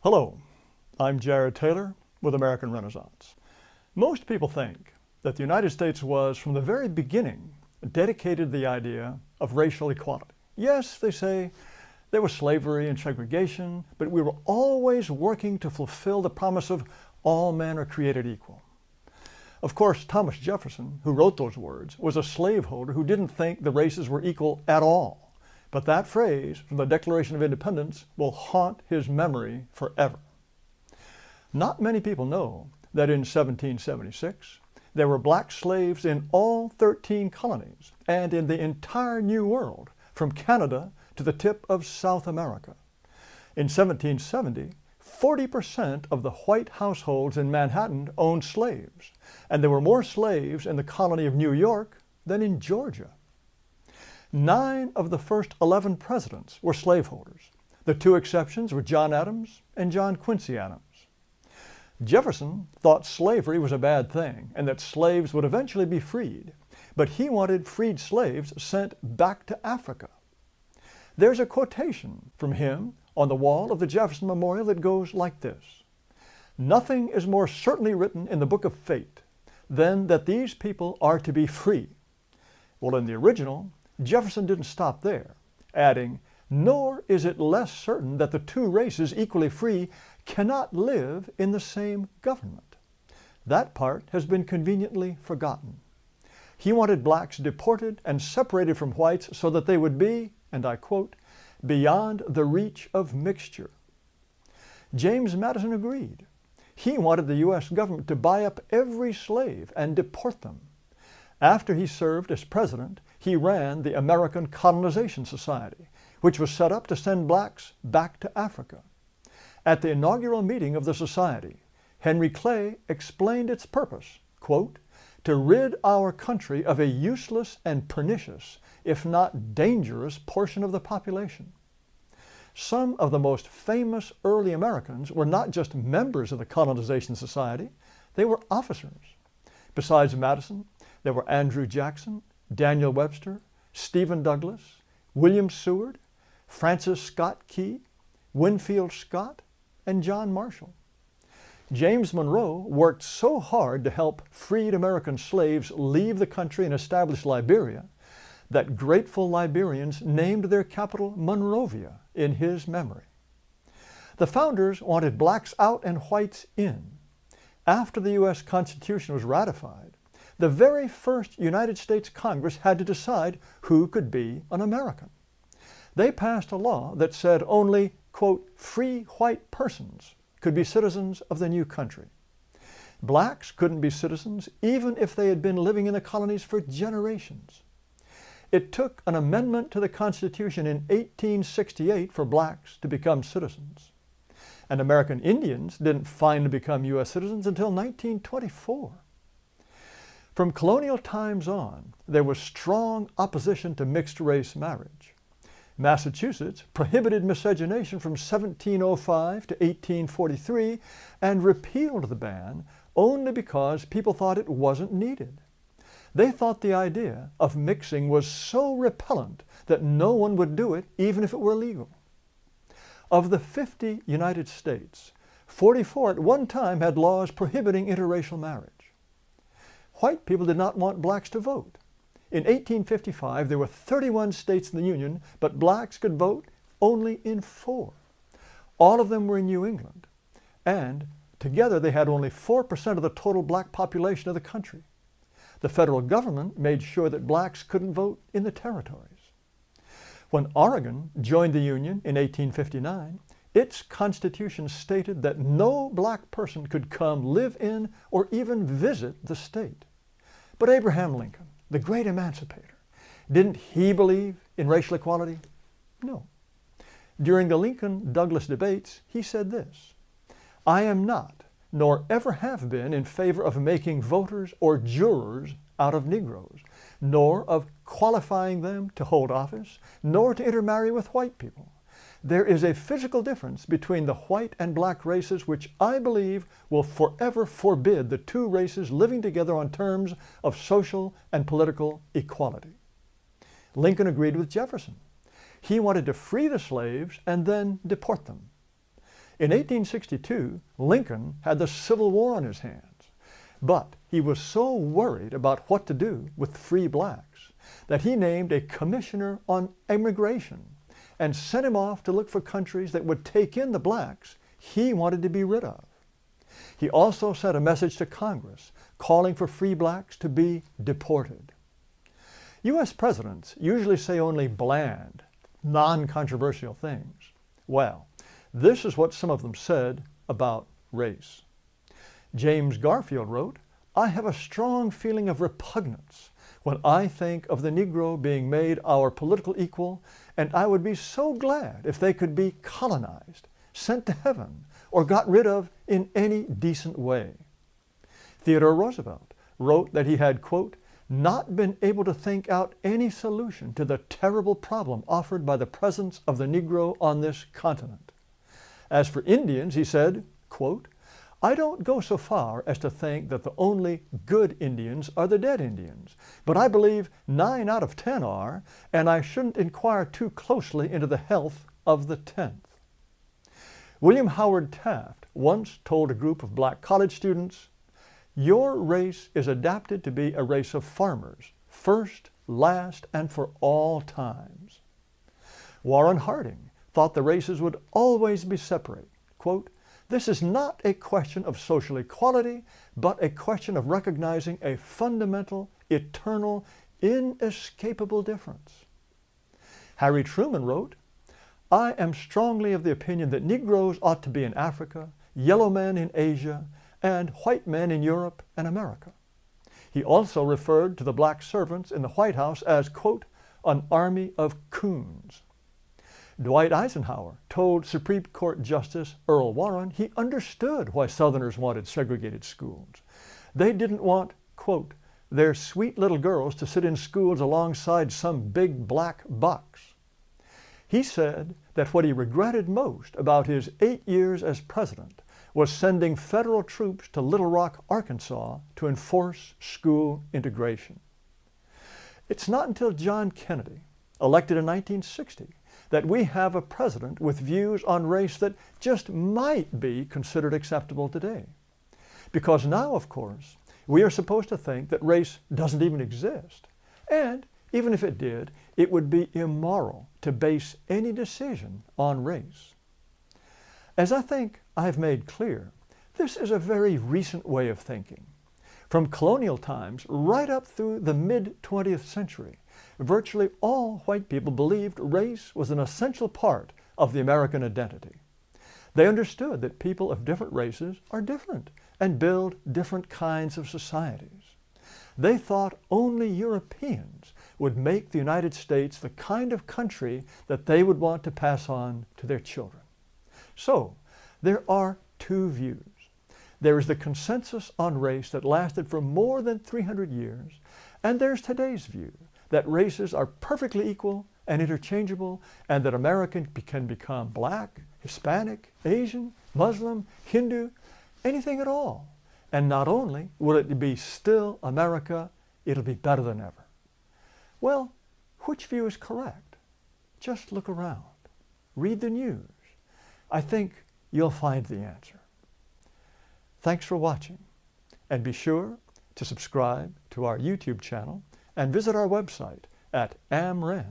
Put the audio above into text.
Hello, I'm Jared Taylor with American Renaissance. Most people think that the United States was, from the very beginning, dedicated to the idea of racial equality. Yes, they say, there was slavery and segregation, but we were always working to fulfill the promise of all men are created equal. Of course, Thomas Jefferson, who wrote those words, was a slaveholder who didn't think the races were equal at all. But that phrase from the Declaration of Independence will haunt his memory forever. Not many people know that in 1776, there were black slaves in all 13 colonies and in the entire New World, from Canada to the tip of South America. In 1770, 40% of the white households in Manhattan owned slaves, and there were more slaves in the colony of New York than in Georgia. 9 of the first 11 presidents were slaveholders. The 2 exceptions were John Adams and John Quincy Adams. Jefferson thought slavery was a bad thing and that slaves would eventually be freed, but he wanted freed slaves sent back to Africa. There's a quotation from him on the wall of the Jefferson Memorial that goes like this: "Nothing is more certainly written in the book of fate than that these people are to be free." Well, in the original, Jefferson didn't stop there, adding, "Nor is it less certain that the 2 races equally free cannot live in the same government." That part has been conveniently forgotten. He wanted blacks deported and separated from whites so that they would be, and I quote, "beyond the reach of mixture." James Madison agreed. He wanted the U.S. government to buy up every slave and deport them. After he served as president, he ran the American Colonization Society, which was set up to send blacks back to Africa. At the inaugural meeting of the society, Henry Clay explained its purpose, quote, "to rid our country of a useless and pernicious, if not dangerous, portion of the population." Some of the most famous early Americans were not just members of the Colonization Society, they were officers. Besides Madison, there were Andrew Jackson, Daniel Webster, Stephen Douglas, William Seward, Francis Scott Key, Winfield Scott, and John Marshall. James Monroe worked so hard to help freed American slaves leave the country and establish Liberia that grateful Liberians named their capital Monrovia in his memory. The founders wanted blacks out and whites in. After the U.S. Constitution was ratified, the very first United States Congress had to decide who could be an American. They passed a law that said only, quote, "free white persons" could be citizens of the new country. Blacks couldn't be citizens even if they had been living in the colonies for generations. It took an amendment to the Constitution in 1868 for blacks to become citizens. And American Indians didn't finally become U.S. citizens until 1924. From colonial times on, there was strong opposition to mixed-race marriage. Massachusetts prohibited miscegenation from 1705 to 1843 and repealed the ban only because people thought it wasn't needed. They thought the idea of mixing was so repellent that no one would do it even if it were legal. Of the 50 United States, 44 at one time had laws prohibiting interracial marriage. White people did not want blacks to vote. In 1855, there were 31 states in the Union, but blacks could vote only in 4. All of them were in New England, and together they had only 4% of the total black population of the country. The federal government made sure that blacks couldn't vote in the territories. When Oregon joined the Union in 1859, its constitution stated that no black person could come live in or even visit the state. But Abraham Lincoln, the great emancipator, didn't he believe in racial equality? No. During the Lincoln-Douglas debates, he said this: "I am not, nor ever have been, in favor of making voters or jurors out of Negroes, nor of qualifying them to hold office, nor to intermarry with white people. There is a physical difference between the white and black races which I believe will forever forbid the 2 races living together on terms of social and political equality." Lincoln agreed with Jefferson. He wanted to free the slaves and then deport them. In 1862, Lincoln had the Civil War on his hands, but he was so worried about what to do with free blacks that he named a commissioner on immigration and sent him off to look for countries that would take in the blacks he wanted to be rid of. He also sent a message to Congress calling for free blacks to be deported. U.S. presidents usually say only bland, non-controversial things. Well, this is what some of them said about race. James Garfield wrote, "I have a strong feeling of repugnance when I think of the Negro being made our political equal, and I would be so glad if they could be colonized, sent to heaven, or got rid of in any decent way." Theodore Roosevelt wrote that he had, quote, "not been able to think out any solution to the terrible problem offered by the presence of the Negro on this continent." As for Indians, he said, quote, "I don't go so far as to think that the only good Indians are the dead Indians, but I believe 9 out of 10 are, and I shouldn't inquire too closely into the health of the 10th. William Howard Taft once told a group of black college students, "Your race is adapted to be a race of farmers, first, last, and for all times." Warren Harding thought the races would always be separate. Quote, "This is not a question of social equality, but a question of recognizing a fundamental, eternal, inescapable difference." Harry Truman wrote, "I am strongly of the opinion that Negroes ought to be in Africa, yellow men in Asia, and white men in Europe and America." He also referred to the black servants in the White House as, quote, "an army of coons." Dwight Eisenhower told Supreme Court Justice Earl Warren he understood why Southerners wanted segregated schools. They didn't want, quote, "their sweet little girls to sit in schools alongside some big black bucks." He said that what he regretted most about his 8 years as president was sending federal troops to Little Rock, Arkansas to enforce school integration. It's not until John Kennedy, elected in 1960, that we have a president with views on race that just might be considered acceptable today. Because now, of course, we are supposed to think that race doesn't even exist. And even if it did, it would be immoral to base any decision on race. As I think I've made clear, this is a very recent way of thinking. From colonial times right up through the mid-20th century, virtually all white people believed race was an essential part of the American identity. They understood that people of different races are different and build different kinds of societies. They thought only Europeans would make the United States the kind of country that they would want to pass on to their children. So, there are two views. There is the consensus on race that lasted for more than 300 years, and there's today's view that races are perfectly equal and interchangeable, and that American can become black, Hispanic, Asian, Muslim, Hindu, anything at all. And not only will it be still America, it'll be better than ever. Well, which view is correct? Just look around. Read the news. I think you'll find the answer. Thanks for watching, and be sure to subscribe to our YouTube channel and visit our website at amren.com.